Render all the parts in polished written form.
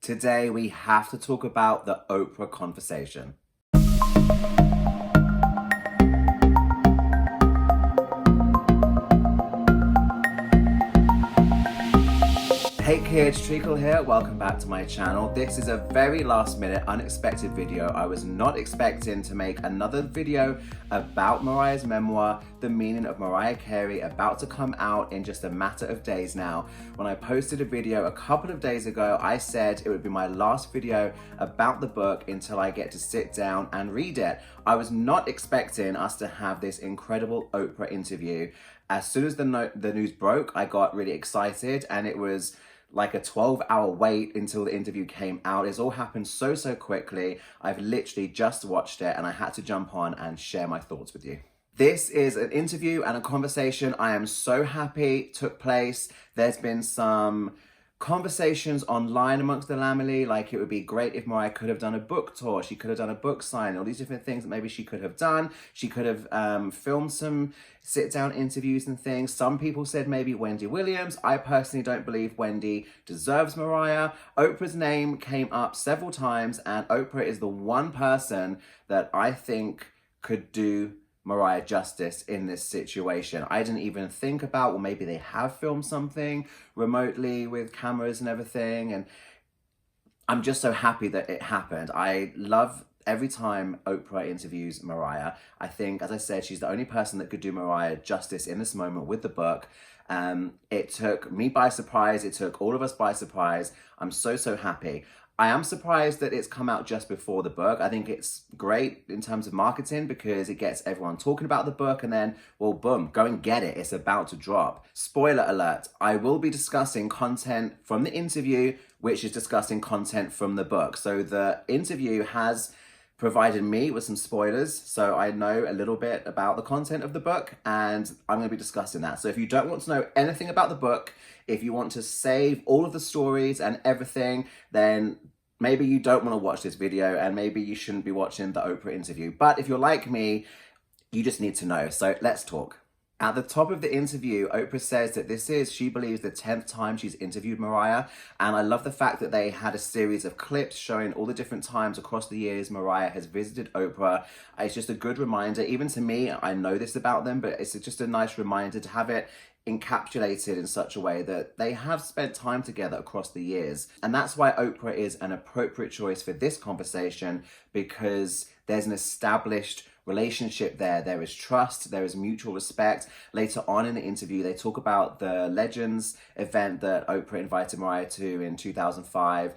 Today we have to talk about the Oprah conversation. Hey kids, Treacle here, welcome back to my channel. This is a very last minute, unexpected video. I was not expecting to make another video about Mariah's memoir, The Meaning of Mariah Carey, about to come out in just a matter of days now. When I posted a video a couple of days ago, I said it would be my last video about the book until I get to sit down and read it. I was not expecting us to have this incredible Oprah interview. As soon as the news broke, I got really excited, and it was like a 12-hour wait until the interview came out. It's all happened so quickly. I've literally just watched it and I had to jump on and share my thoughts with you. This is an interview and a conversation I am so happy took place. There's been some conversations online amongst the Lamely, like it would be great if Mariah could have done a book tour, she could have done a book signing, all these different things that maybe she could have done. She could have filmed some sit-down interviews and things. Some people said maybe Wendy Williams. I personally don't believe Wendy deserves Mariah. Oprah's name came up several times, and Oprah is the one person that I think could do Mariah justice in this situation. I didn't even think about, well, maybe they have filmed something remotely with cameras and everything, and I'm just so happy that it happened. I love every time Oprah interviews Mariah. I think, as I said, she's the only person that could do Mariah justice in this moment with the book. It took me by surprise. It took all of us by surprise. I'm so happy. I am surprised that it's come out just before the book. I think it's great in terms of marketing because it gets everyone talking about the book, and then, well, boom, go and get it. It's about to drop. Spoiler alert, I will be discussing content from the interview, which is discussing content from the book. So the interview has provided me with some spoilers, so I know a little bit about the content of the book, and I'm going to be discussing that. So if you don't want to know anything about the book, if you want to save all of the stories and everything, then maybe you don't want to watch this video, and maybe you shouldn't be watching the Oprah interview. But if you're like me, you just need to know. So let's talk. At the top of the interview, Oprah says that she believes, the 10th time she's interviewed Mariah. And I love the fact that they had a series of clips showing all the different times across the years Mariah has visited Oprah. It's just a good reminder, even to me, I know this about them, but it's just a nice reminder to have it encapsulated in such a way that they have spent time together across the years. And that's why Oprah is an appropriate choice for this conversation, because there's an established relationship there. There is trust, there is mutual respect. Later on in the interview, they talk about the Legends event that Oprah invited Mariah to in 2005.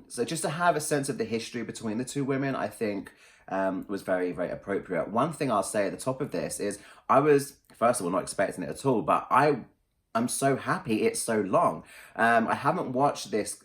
So just to have a sense of the history between the two women, I think was very appropriate. One thing I'll say at the top of this is I was, first of all, not expecting it at all, but I'm so happy it's so long. I haven't watched this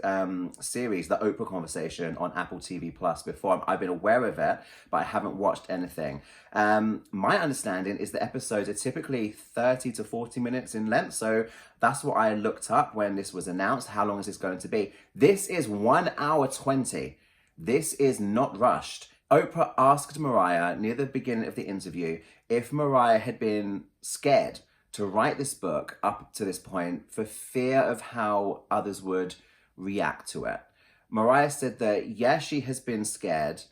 series, The Oprah Conversation, on Apple TV Plus before. I've been aware of it, but I haven't watched anything. My understanding is the episodes are typically 30 to 40 minutes in length, so that's what I looked up when this was announced. How long is this going to be? This is 1 hour 20. This is not rushed. Oprah asked Mariah near the beginning of the interview if Mariah had been scared to write this book up to this point for fear of how others would react to it. Mariah said that, yes, she has been scared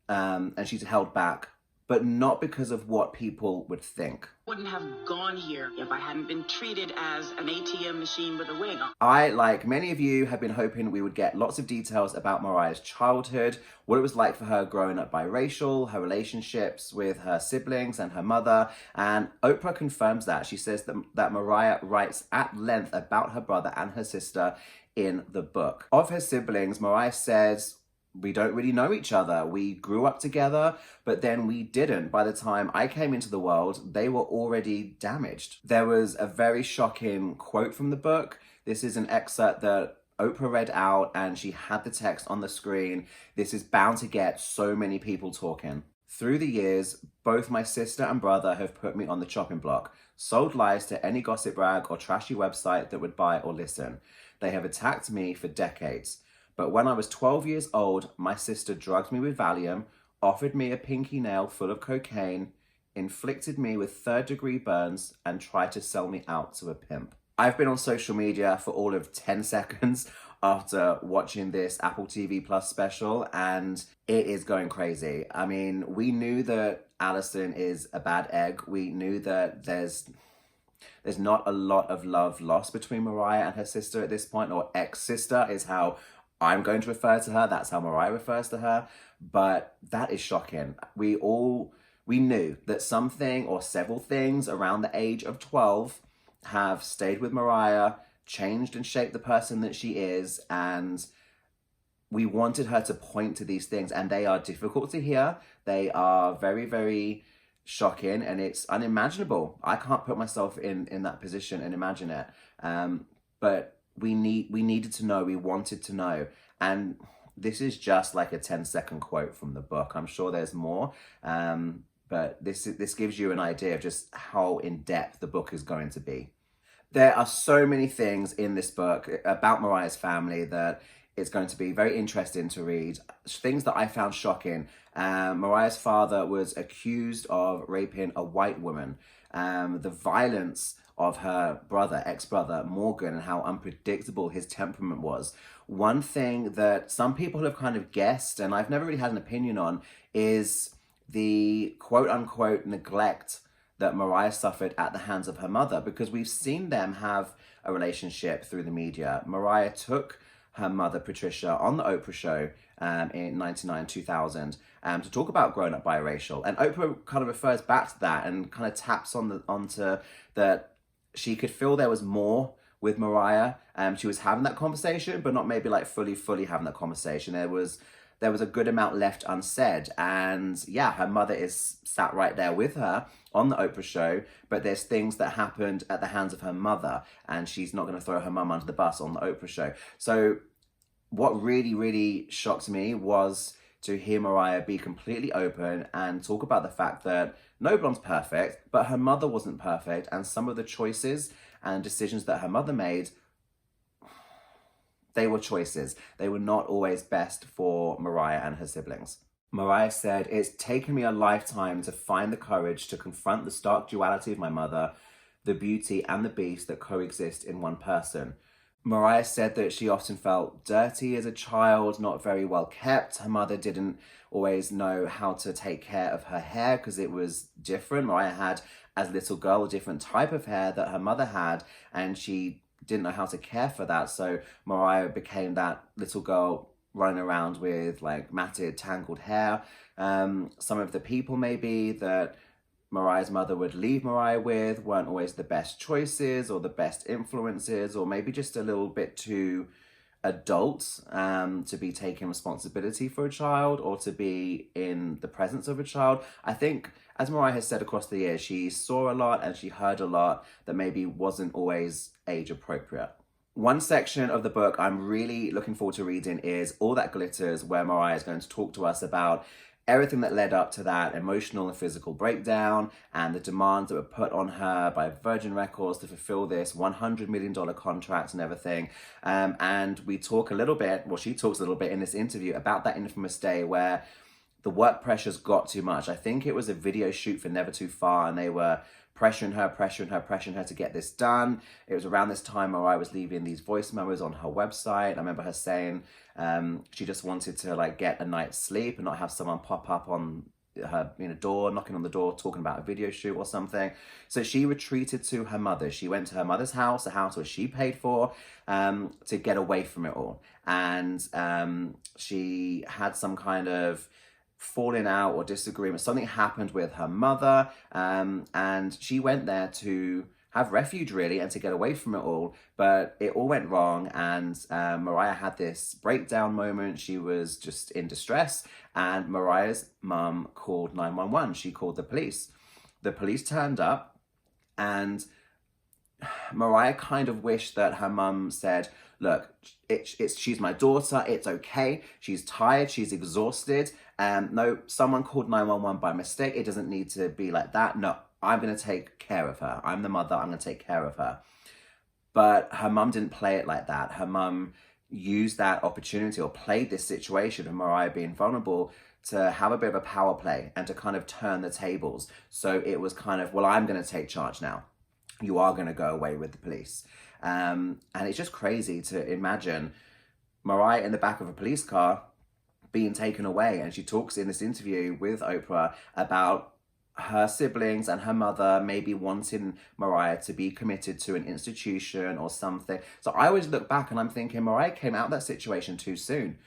and she's held back, but not because of what people would think. Wouldn't have gone here if I hadn't been treated as an ATM machine with a wig on. I, like many of you, have been hoping we would get lots of details about Mariah's childhood, what it was like for her growing up biracial, her relationships with her siblings and her mother, and Oprah confirms that. She says that Mariah writes at length about her brother and her sister in the book. Of her siblings, Mariah says, we don't really know each other. We grew up together, but then we didn't. By the time I came into the world, they were already damaged. There was a very shocking quote from the book. This is an excerpt that Oprah read out, and she had the text on the screen. This is bound to get so many people talking. Through the years, both my sister and brother have put me on the chopping block, sold lies to any gossip rag or trashy website that would buy or listen. They have attacked me for decades. But when I was 12 years old, my sister drugged me with Valium, offered me a pinky nail full of cocaine, inflicted me with third-degree burns, and tried to sell me out to a pimp. I've been on social media for all of 10 seconds after watching this Apple TV Plus special, and it is going crazy. I mean, we knew that Allison is a bad egg. We knew that there's not a lot of love lost between Mariah and her sister at this point, or ex-sister is how I'm going to refer to her. That's how Mariah refers to her. But that is shocking. We knew that something or several things around the age of 12 have stayed with Mariah, changed and shaped the person that she is, and we wanted her to point to these things, and they are difficult to hear. They are very, very shocking, and it's unimaginable. I can't put myself in that position and imagine it. But we needed to know, we wanted to know. And this is just like a 10-second quote from the book. I'm sure there's more. But this gives you an idea of just how in-depth the book is going to be. There are so many things in this book about Mariah's family that it's going to be very interesting to read. Things that I found shocking. Mariah's father was accused of raping a white woman. The violence of her brother, ex-brother, Morgan, and how unpredictable his temperament was. One thing that some people have kind of guessed, and I've never really had an opinion on, is the quote-unquote neglect that Mariah suffered at the hands of her mother, because we've seen them have a relationship through the media. Mariah took her mother, Patricia, on the Oprah show in 99, 2000 to talk about growing up biracial. And Oprah kind of refers back to that and kind of taps onto that she could feel there was more with Mariah. She was having that conversation, but not maybe like fully having that conversation. There was a good amount left unsaid. And yeah, her mother is sat right there with her on the Oprah show, but there's things that happened at the hands of her mother, and she's not going to throw her mum under the bus on the Oprah show. So what really, really shocked me was to hear Mariah be completely open and talk about the fact that no blonde's perfect, but her mother wasn't perfect, and some of the choices and decisions that her mother made, they were choices. They were not always best for Mariah and her siblings. Mariah said, "It's taken me a lifetime to find the courage to confront the stark duality of my mother, the beauty and the beast that coexist in one person." Mariah said that she often felt dirty as a child, not very well kept. Her mother didn't always know how to take care of her hair because it was different. Mariah had, as a little girl, a different type of hair that her mother had, and she didn't know how to care for that. So Mariah became that little girl running around with like matted, tangled hair. Some of the people maybe that Mariah's mother would leave Mariah with weren't always the best choices or the best influences, or maybe just a little bit too adult to be taking responsibility for a child or to be in the presence of a child. I think, as Mariah has said across the years, she saw a lot and she heard a lot that maybe wasn't always age appropriate. One section of the book I'm really looking forward to reading is All That Glitters, where Mariah is going to talk to us about everything that led up to that emotional and physical breakdown and the demands that were put on her by Virgin Records to fulfill this $100 million contract and everything. And we talk a little bit, well, she talks a little bit in this interview about that infamous day where the work pressures got too much. I think it was a video shoot for Never Too Far, and they were pressuring her to get this done. It was around this time Mariah was leaving these voice memos on her website. I remember her saying she just wanted to like get a night's sleep and not have someone pop up on her door, knocking on the door, talking about a video shoot or something. So she retreated to her mother. She went to her mother's house, a house where she paid for, to get away from it all. And she had some kind of falling out or disagreement. Something happened with her mother, and she went there to have refuge really and to get away from it all, but it all went wrong. And Mariah had this breakdown moment. She was just in distress, and Mariah's mum called 911. She called the police. The police turned up, and Mariah kind of wished that her mum said, "Look, she's my daughter, it's okay, she's tired, she's exhausted. No, someone called 911 by mistake. It doesn't need to be like that. No, I'm going to take care of her. I'm the mother, I'm going to take care of her." But her mum didn't play it like that. Her mum used that opportunity or played this situation of Mariah being vulnerable to have a bit of a power play and to kind of turn the tables. So it was kind of, well, I'm going to take charge now. You are going to go away with the police. And it's just crazy to imagine Mariah in the back of a police car being taken away. And she talks in this interview with Oprah about her siblings and her mother maybe wanting Mariah to be committed to an institution or something. So I always look back and I'm thinking Mariah came out of that situation too soon.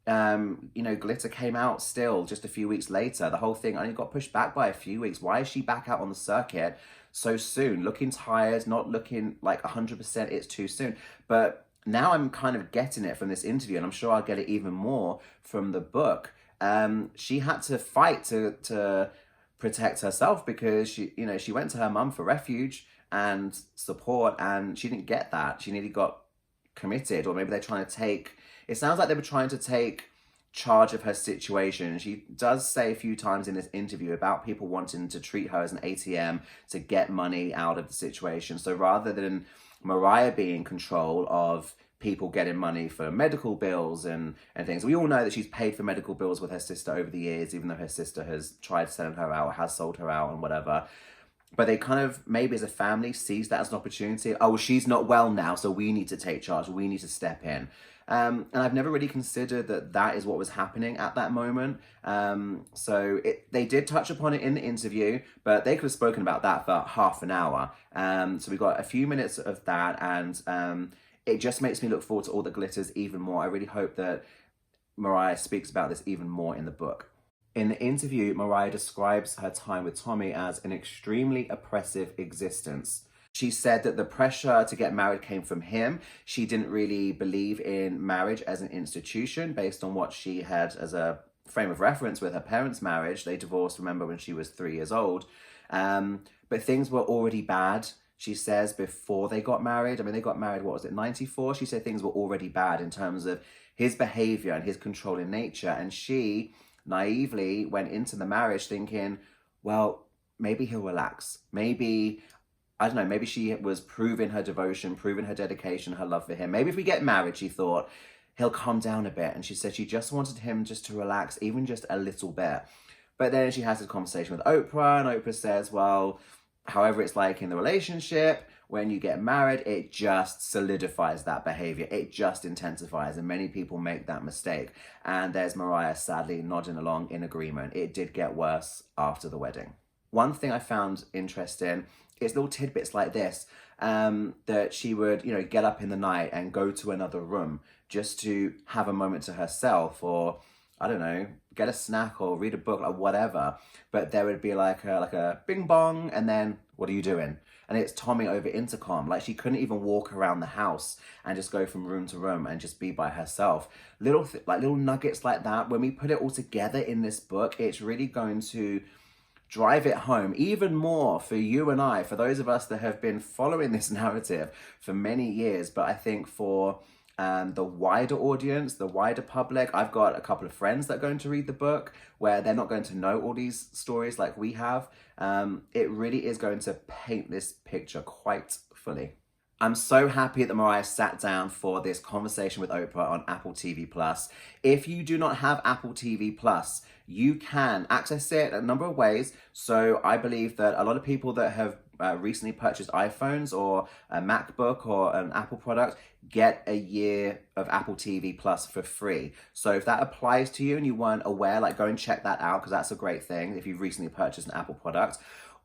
Glitter came out still just a few weeks later. The whole thing only got pushed back by a few weeks. Why is she back out on the circuit so soon? Looking tired, not looking like 100%, it's too soon. But now I'm kind of getting it from this interview, and I'm sure I'll get it even more from the book. She had to fight to protect herself because she went to her mum for refuge and support, and she didn't get that. She nearly got committed, or maybe they're trying to take, it sounds like they were trying to take charge of her situation. She does say a few times in this interview about people wanting to treat her as an ATM to get money out of the situation. So rather than Mariah being in control of people getting money for medical bills and things, we all know that she's paid for medical bills with her sister over the years, even though her sister has tried selling her out, has sold her out and whatever. But they kind of, maybe as a family, sees that as an opportunity. Oh, well, she's not well now, so we need to take charge. We need to step in. And I've never really considered that is what was happening at that moment. They did touch upon it in the interview, but they could have spoken about that for half an hour. So we got a few minutes of that, and it just makes me look forward to all the glitters even more. I really hope that Mariah speaks about this even more in the book. In the interview, Mariah describes her time with Tommy as an extremely oppressive existence. She said that the pressure to get married came from him. She didn't really believe in marriage as an institution based on what she had as a frame of reference with her parents' marriage. They divorced, remember, when she was 3 years old. But things were already bad, she says, before they got married. I mean, they got married, 94? She said things were already bad in terms of his behavior and his controlling nature. And she naively went into the marriage thinking, well, maybe he'll relax. Maybe, I don't know, maybe she was proving her devotion, proving her dedication, her love for him. Maybe if we get married, she thought, he'll calm down a bit. And she said she just wanted him just to relax, even just a little bit. But then she has this conversation with Oprah, and Oprah says, well, however it's like in the relationship, when you get married, it just solidifies that behavior. It just intensifies, and many people make that mistake. And there's Mariah sadly nodding along in agreement. It did get worse after the wedding. One thing I found interesting is little tidbits like this, that she would, get up in the night and go to another room just to have a moment to herself, or I don't know, get a snack or read a book or whatever. But there would be like a bing bong, and then, what are you doing? And it's Tommy over intercom. Like, she couldn't even walk around the house and just go from room to room and just be by herself. Little nuggets like that, when we put it all together in this book, it's really going to drive it home even more for you and I, for those of us that have been following this narrative for many years. But I think for the wider audience, the wider public, I've got a couple of friends that are going to read the book where they're not going to know all these stories like we have. It really is going to paint this picture quite fully. I'm so happy that Mariah sat down for this conversation with Oprah on Apple TV+. If you do not have Apple TV+, you can access it a number of ways. So I believe that a lot of people that have recently purchased iPhones or a MacBook or an Apple product get a year of Apple TV+ for free. So if that applies to you and you weren't aware, go and check that out, because that's a great thing if you've recently purchased an Apple product.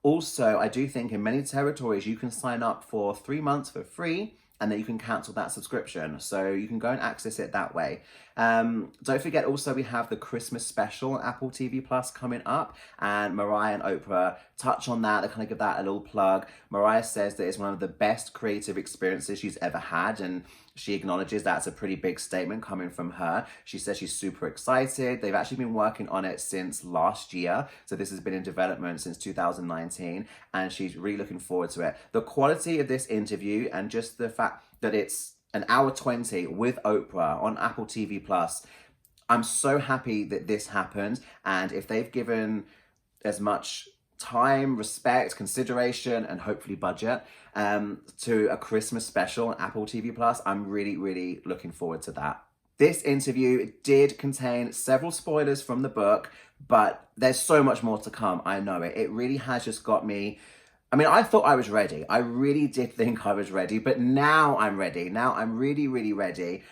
Also, I do think in many territories you can sign up for 3 months for free, and then you can cancel that subscription. So you can go and access it that way. Don't forget also we have the Christmas special on Apple TV+ coming up, and Mariah and Oprah touch on that. They kind of give that a little plug. Mariah says that it's one of the best creative experiences she's ever had, and she acknowledges that's a pretty big statement coming from her. She says she's super excited. They've actually been working on it since last year. So this has been in development since 2019, and she's really looking forward to it. The quality of this interview and just the fact that it's an hour 20 with Oprah on Apple TV+, I'm so happy that this happened. And if they've given as much time, respect, consideration, and hopefully budget to a Christmas special on Apple TV+, I'm really, really looking forward to that. This interview did contain several spoilers from the book, but there's so much more to come. I know it. It really has just got me. I mean, I thought I was ready. I really did think I was ready, but now I'm ready. Now I'm really, really ready.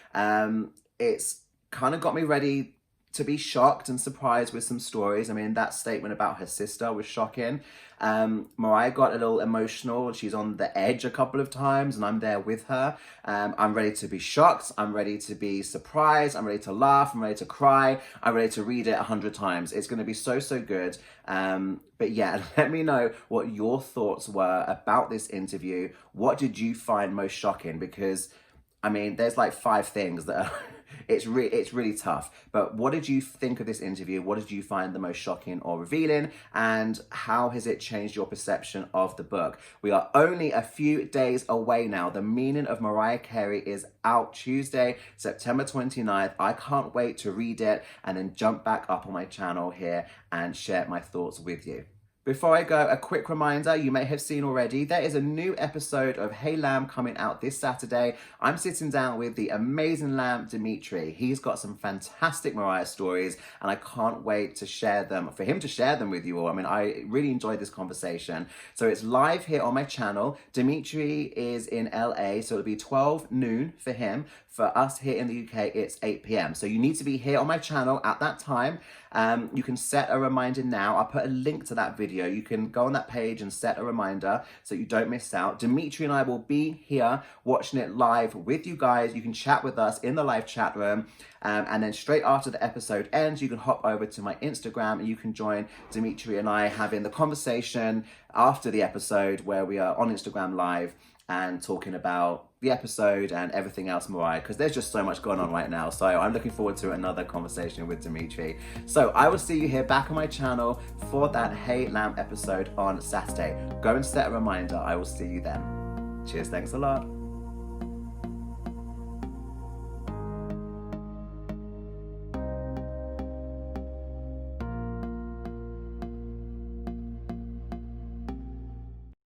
it's kind of got me ready to be shocked and surprised with some stories. I mean, that statement about her sister was shocking. Mariah got a little emotional. She's on the edge a couple of times, and I'm there with her. I'm ready to be shocked. I'm ready to be surprised. I'm ready to laugh. I'm ready to cry. I'm ready to read it 100 times. It's going to be so, so good. But yeah, let me know what your thoughts were about this interview. What did you find most shocking? Because, I mean, there's like 5 things that are... It's really tough. But what did you think of this interview? What did you find the most shocking or revealing? And how has it changed your perception of the book? We are only a few days away now. The Meaning of Mariah Carey is out Tuesday, September 29th. I can't wait to read it and then jump back up on my channel here and share my thoughts with you. Before I go, a quick reminder, you may have seen already, there is a new episode of Hey Lamb coming out this Saturday. I'm sitting down with the amazing lamb, Dimitri. He's got some fantastic Mariah stories, and I can't wait to share them, for him to share them with you all. I mean, I really enjoyed this conversation. So it's live here on my channel. Dimitri is in LA, so it'll be 12 noon for him. For us here in the UK, it's 8 p.m. So you need to be here on my channel at that time. You can set a reminder now. I'll put a link to that video. You can go on that page and set a reminder so you don't miss out. Dimitri and I will be here watching it live with you guys. You can chat with us in the live chat room. And then straight after the episode ends, you can hop over to my Instagram and you can join Dimitri and I having the conversation after the episode where we are on Instagram live and talking about the episode and everything else Mariah, because there's just so much going on right now. So I'm looking forward to another conversation with Dimitri. So I will see you here back on my channel for that Hey Lamb episode on Saturday. Go and set a reminder. I will see you then. Cheers, thanks a lot.